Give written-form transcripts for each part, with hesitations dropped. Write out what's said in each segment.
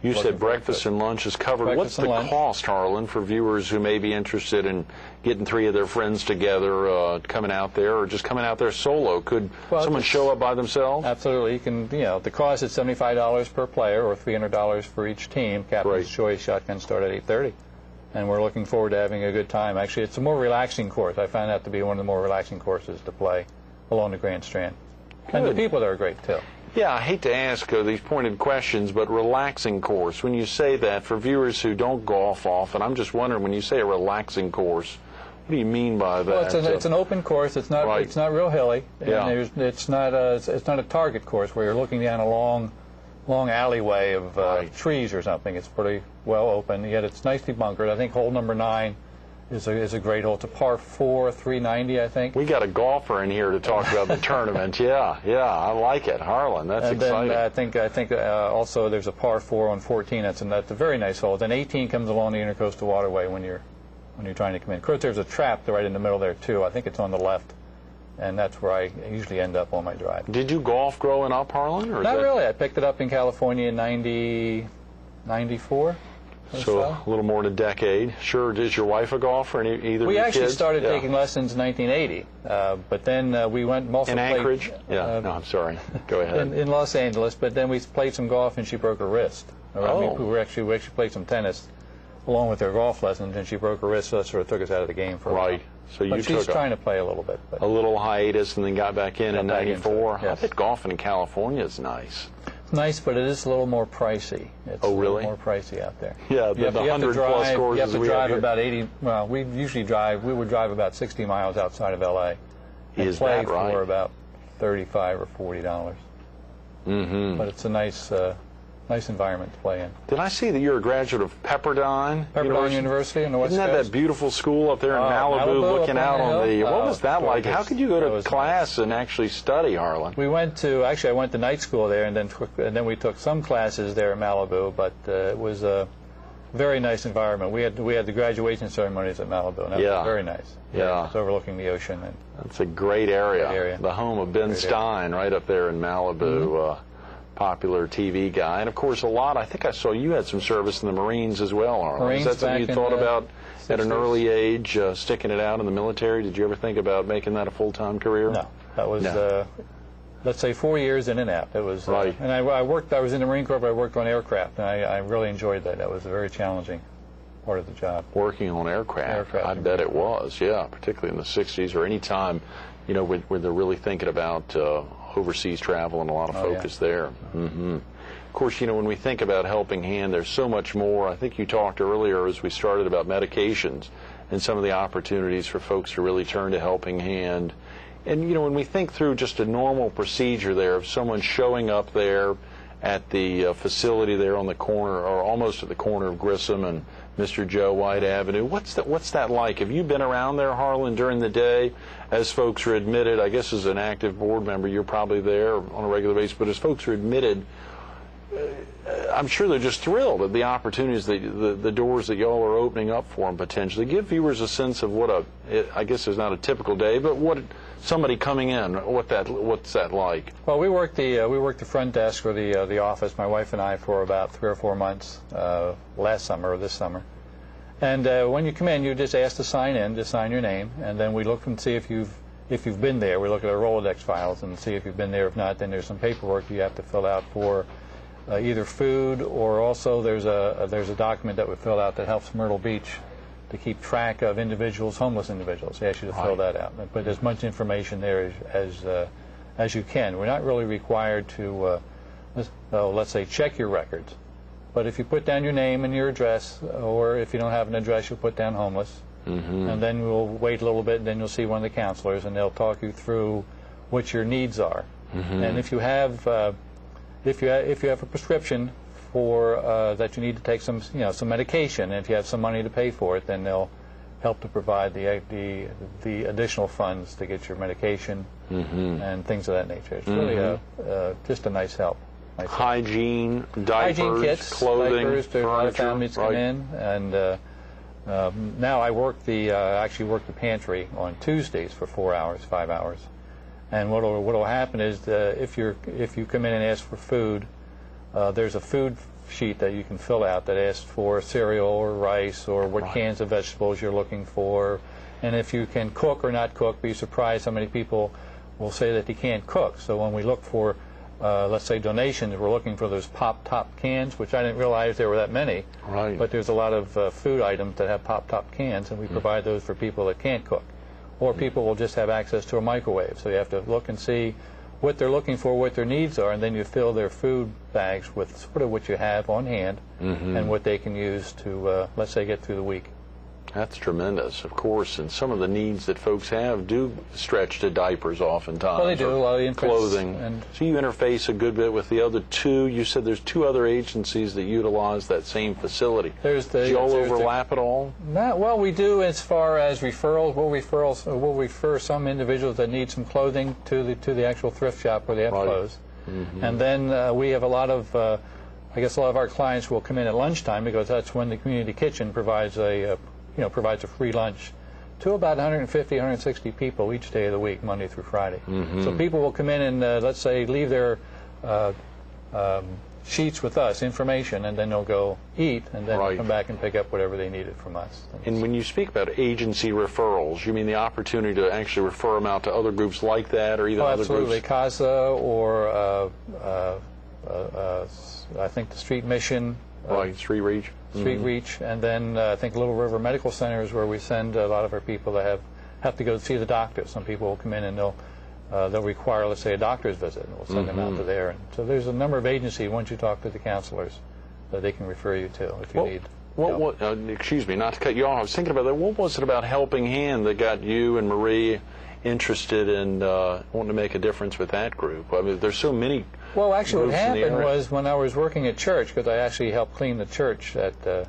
You said breakfast and lunch is covered. What's the cost, Harlan, for viewers who may be interested in getting 3 of their friends together, coming out there, or just coming out there solo? Could someone show up by themselves? Absolutely. You can. The cost is $75 per player, or $300 for each team. Captain's Choice shotguns start at 8:30, and we're looking forward to having a good time. Actually, it's a more relaxing course. I found that to be one of the more relaxing courses to play along the Grand Strand. Good. And the people there are great too. Yeah, I hate to ask these pointed questions, but relaxing course, when you say that, for viewers who don't golf often, I'm just wondering, when you say a relaxing course, what do you mean by that? Well, it's an open course. It's not it's not real hilly. Yeah. And it's not a target course where you're looking down a long alleyway of trees or something. It's pretty well open, yet it's nicely bunkered. I think hole number 9 is a great hole. It's a par 4, 390, I think. We got a golfer in here to talk about the tournament. Yeah, I like it, Harlan. That's exciting. Then I think also there's a par 4 on 14. That's a very nice hole. Then 18 comes along the Intercoastal Waterway when you're trying to come in. Of course, there's a trap right in the middle there too. I think it's on the left, and that's where I usually end up on my drive. Did you golf growing up, Harlan? Or Not really. I picked it up in California in 94. So a little more than a decade. Sure. Is your wife a golfer? And either we of your actually kids? started taking lessons in 1980, but then we went also in Anchorage. No, I'm sorry. Go ahead. In Los Angeles, but then we played some golf and she broke her wrist. We actually played some tennis along with her golf lessons, and she broke her wrist, so that sort of took us out of the game for a while. So you she's trying to play a little bit. A little hiatus and then got back in 94. Yes. I bet golfing in California is nice. Nice, but it is a little more pricey. It's really? a little more pricey out there. Yeah, the 100-plus courses you have to we drive have here. about 80. Well, we would drive about 60 miles outside of L.A. and Is play that right? for about $35 or $40. Mm-hmm. But it's a nice environment to play in. Did I see that you're a graduate of Pepperdine University on the West Isn't Coast? that beautiful school up there in Malibu looking out on the... What was that like? How could you go to class and actually study, Harlan? I went to night school there, and then we took some classes there in Malibu, but it was a very nice environment. We had the graduation ceremonies at Malibu, and that was very nice. Yeah. It's overlooking the ocean. And that's a great area. The home of Ben Stein, right up there in Malibu. Mm-hmm. Popular TV guy, and of course I think I saw you had some service in the Marines as well, Harlan. Marines. Is that something you thought about 60s? At an early age, sticking it out in the military? Did you ever think about making that a full-time career? No, that was let's say 4 years in and out. It was right. And I was in the Marine Corps, but I worked on aircraft, and I really enjoyed that. That was a very challenging part of the job. Working on aircraft I bet it was. Yeah, particularly in the 60s or any time, where they're really thinking about overseas travel and a lot of focus there. Mm-hmm. Of course, when we think about Helping Hand, there's so much more. I think you talked earlier as we started about medications and some of the opportunities for folks to really turn to Helping Hand. And, when we think through just a normal procedure there of someone showing up there at the facility there on the corner, or almost at the corner of Grissom and Mr. Joe White Avenue. What's that like? Have you been around there, Harlan, during the day as folks are admitted? I guess as an active board member, you're probably there on a regular basis, but as folks are admitted, I'm sure they're just thrilled at the opportunities, the doors that y'all are opening up for them potentially. Give viewers a sense of I guess there's not a typical day, but what somebody coming in, what's that like? Well, we worked the front desk or the office, my wife and I, for about 3 or 4 months last summer or this summer. And when you come in, you just ask to sign in, just sign your name, and then we look and see if you've been there. We look at our Rolodex files and see if you've been there. If not, then there's some paperwork you have to fill out for either food, or also there's a document that we fill out that helps Myrtle Beach to keep track of homeless individuals. They ask you to fill that out. But as much information there as you can. We're not really required to, let's say, check your records. But if you put down your name and your address, or if you don't have an address, you'll put down homeless. Mm-hmm. And then we'll wait a little bit, and then you'll see one of the counselors, and they'll talk you through what your needs are. Mm-hmm. And if you have a prescription for that you need to take some medication, and if you have some money to pay for it, then they'll help to provide the additional funds to get your medication and things of that nature. It's really just a nice help. Hygiene, diapers, hygiene kits, clothing, diapers. There's a lot of families come in, and now I actually work the pantry on Tuesdays for 4 hours, 5 hours. And what'll happen is if you come in and ask for food, there's a food sheet that you can fill out that asks for cereal or rice or what cans of vegetables you're looking for. And if you can cook or not cook, be surprised how many people will say that they can't cook. So when we look for, let's say, donations, we're looking for those pop-top cans, which I didn't realize there were that many. Right. But there's a lot of food items that have pop-top cans, and we provide those for people that can't cook. Or people will just have access to a microwave. So you have to look and see what they're looking for, what their needs are, and then you fill their food bags with sort of what you have on hand and what they can use to, let's say, get through the week. That's tremendous, of course, and some of the needs that folks have do stretch to diapers oftentimes. Well, they do, a lot of the infants clothing. And so you interface a good bit with the other two. You said there's two other agencies that utilize that same facility. Do you all overlap at all? Not, well, we do as far as referrals. We'll refer some individuals that need some clothing to the actual thrift shop where they have clothes. And then we have a lot of, I guess a lot of our clients will come in at lunchtime because that's when the community kitchen provides a provides a free lunch to about 150, 160 people each day of the week, Monday through Friday. So people will come in and, let's say, leave their sheets with us, information, and then they'll go eat, and then come back and pick up whatever they needed from us. And when you speak about agency referrals, you mean the opportunity to actually refer them out to other groups like that, or even other absolutely. groups? CASA or I think the Street Mission. Street Reach. Street Reach, and then I think Little River Medical Center is where we send a lot of our people that have to go see the doctor. Some people will come in and they'll require, let's say, a doctor's visit, and we'll send them out to there. And so there's a number of agencies, once you talk to the counselors, that they can refer you to if you need. Excuse me, not to cut you off. I was thinking about that. What was it about Helping Hand that got you and Marie interested in wanting to make a difference with that group? I mean, there's so many. Well, actually, what happened was when I was working at church, because I actually helped clean the church at St.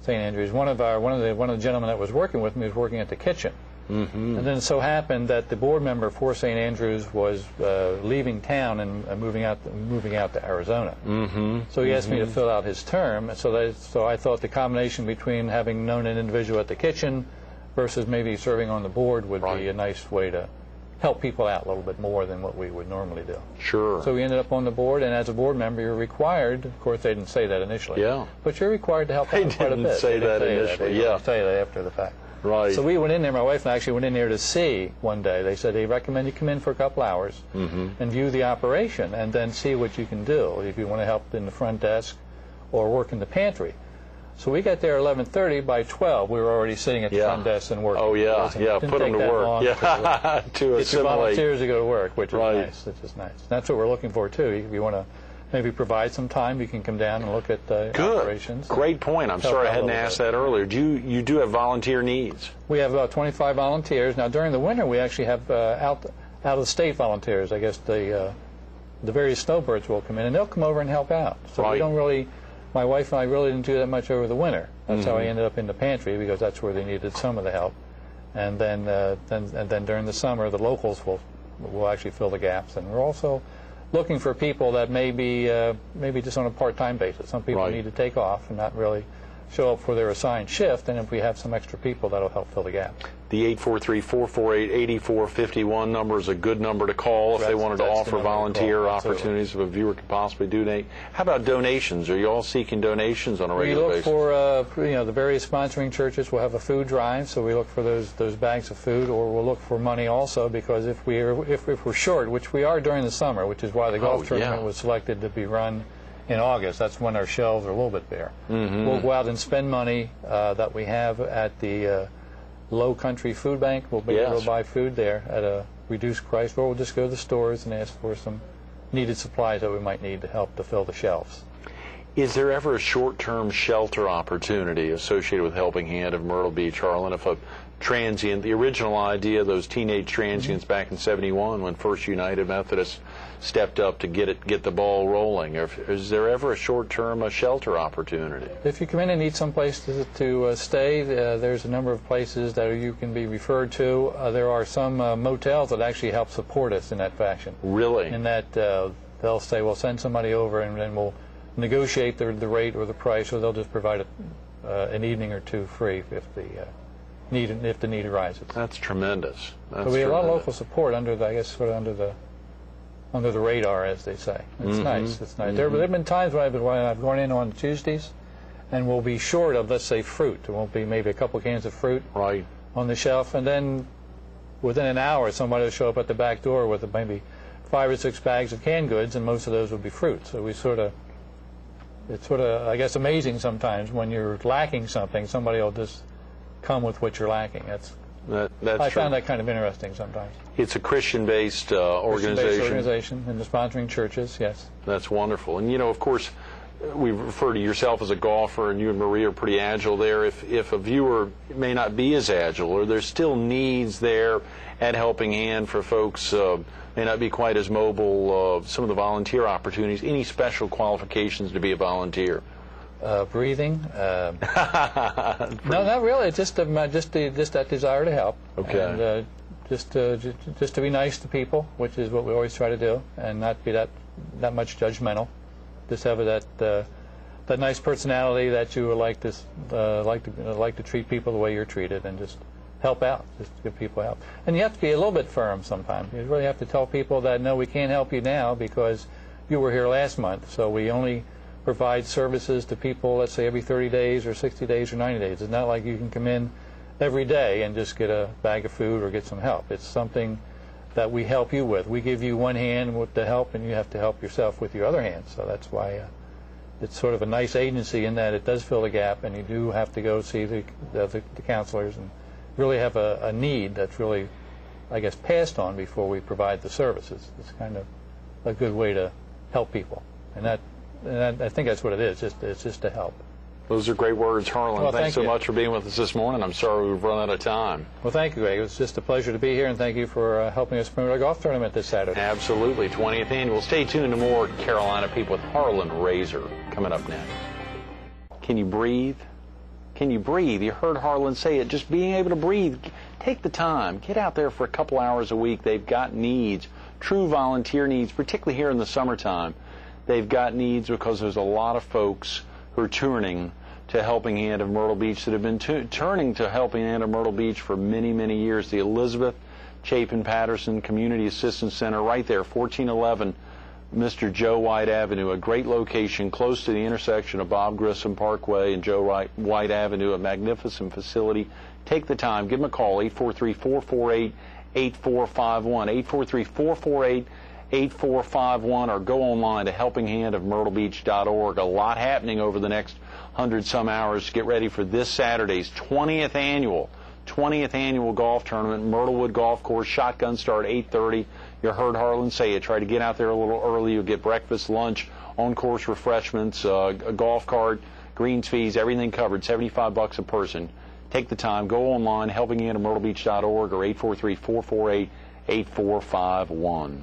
Andrews. One of the gentlemen that was working with me was working at the kitchen, and then it so happened that the board member for St. Andrews was leaving town and moving out to Arizona. So he asked me to fill out his term. So I thought the combination between having known an individual at the kitchen versus maybe serving on the board would be a nice way to help people out a little bit more than what we would normally do. Sure. So we ended up on the board, and as a board member, you're required, of course they didn't say that initially, but you're required to help out quite a bit. They didn't say that initially, They say that after the fact. Right. So we went in there, my wife and I actually went in there to see one day. They said they recommend you come in for a couple hours and view the operation and then see what you can do, if you want to help in the front desk or work in the pantry. So we got there at 11:30. By 12, we were already sitting at the front desk and working. Oh, yeah, put them to work. To get your assimilate. volunteers to go to work, which is nice. Which is nice. That's what we're looking for, too. If you want to maybe provide some time, you can come down and look at the operations. Great point. I'm sorry I hadn't asked that earlier. You do have volunteer needs? We have about 25 volunteers. Now, during the winter, we actually have out-of-state volunteers. I guess the various snowbirds will come in, and they'll come over and help out. So we don't really... My wife and I really didn't do that much over the winter. That's how I ended up in the pantry, because that's where they needed some of the help. And then during the summer, the locals will actually fill the gaps. And we're also looking for people that may be just on a part-time basis. Some people need to take off and not really show up for their assigned shift. And if we have some extra people, that'll help fill the gap. The 843-448-8451 number is a good number to call if they wanted to offer volunteer opportunities if a viewer could possibly donate. How about donations? Are you all seeking donations on a regular basis? We look for the various sponsoring churches will have a food drive, so we look for those bags of food, or we'll look for money also, because if we're short, which we are during the summer, which is why the golf tournament was selected to be run in August. That's when our shelves are a little bit bare. We'll go out and spend money that we have at the Low Country Food Bank. We'll be able to buy food there at a reduced price, or we'll just go to the stores and ask for some needed supplies that we might need to help to fill the shelves. Is there ever a short-term shelter opportunity associated with Helping Hand of Myrtle Beach, Harlan? If a transient, the original idea, those teenage transients back in '71 when First United Methodist stepped up to get the ball rolling, is there ever a short-term shelter opportunity? If you come in and need some place to stay, there's a number of places that you can be referred to. There are some motels that actually help support us in that fashion. Really? In that they'll say, well, send somebody over and then we'll negotiate the rate or the price, or they'll just provide an evening or two free if the need arises. That's tremendous. So we have a lot of local support under the under the radar, as they say. It's nice. It's nice. There have been times when I've gone in on Tuesdays, and we'll be short of, let's say, fruit. There won't be maybe a couple cans of fruit on the shelf, and then within an hour, somebody will show up at the back door with maybe 5 or 6 bags of canned goods, and most of those will be fruit. So it's sort of, I guess, amazing sometimes when you're lacking something, somebody will just come with what you're lacking. I found that kind of interesting sometimes. It's a Christian-based organization. Christian-based organization in the sponsoring churches, yes. That's wonderful. And, of course, we refer to yourself as a golfer, and you and Marie are pretty agile there. If a viewer may not be as agile, or there's still needs there at Helping Hand for folks may not be quite as mobile, some of the volunteer opportunities, any special qualifications to be a volunteer? Breathing. No, not really. It's just that desire to help. Okay. And just to be nice to people, which is what we always try to do, and not be that much judgmental. Just have that nice personality that you would like to treat people the way you're treated, and just help out, just give people help. And you have to be a little bit firm sometimes. You really have to tell people that, no, we can't help you now because you were here last month, so we only provide services to people, let's say, every 30 days or 60 days or 90 days. It's not like you can come in every day and just get a bag of food or get some help. It's something that we help you with. We give you one hand with the help, and you have to help yourself with your other hand. So that's why it's sort of a nice agency in that it does fill a gap, and you do have to go see the counselors and really have a need that's really, I guess, passed on before we provide the services. It's kind of a good way to help people, and I think that's what it is. It's just to help. Those are great words, Harlan. Well, thanks so much for being with us this morning. I'm sorry we've run out of time. Well, thank you, Greg. It was just a pleasure to be here, and thank you for helping us promote our golf tournament this Saturday. Absolutely. 20th annual. Stay tuned to more Carolina People with Harlan Roeser coming up next. Can you breathe? Can you breathe? You heard Harlan say it. Just being able to breathe. Take the time. Get out there for a couple hours a week. They've got needs, true volunteer needs, particularly here in the summertime. They've got needs because there's a lot of folks who are turning to Helping Hand of Myrtle Beach that have been turning to Helping Hand of Myrtle Beach for many, many years. The Elizabeth Chapin Patterson Community Assistance Center right there, 1411 Mr. Joe White Avenue, a great location close to the intersection of Bob Grissom Parkway and Joe White Avenue, a magnificent facility. Take the time. Give them a call, 843-448-8451, 843-448-8451, or go online to helpinghandofmyrtlebeach.org. A lot happening over the next 100-some hours. Get ready for this Saturday's 20th annual golf tournament, Myrtlewood Golf Course. Shotgun start 8:30. You heard Harlan say it. Try to get out there a little early. You'll get breakfast, lunch, on-course refreshments, a golf cart, greens fees, everything covered, $75 a person. Take the time. Go online, helpinghandofmyrtlebeach.org, or 843-448-8451.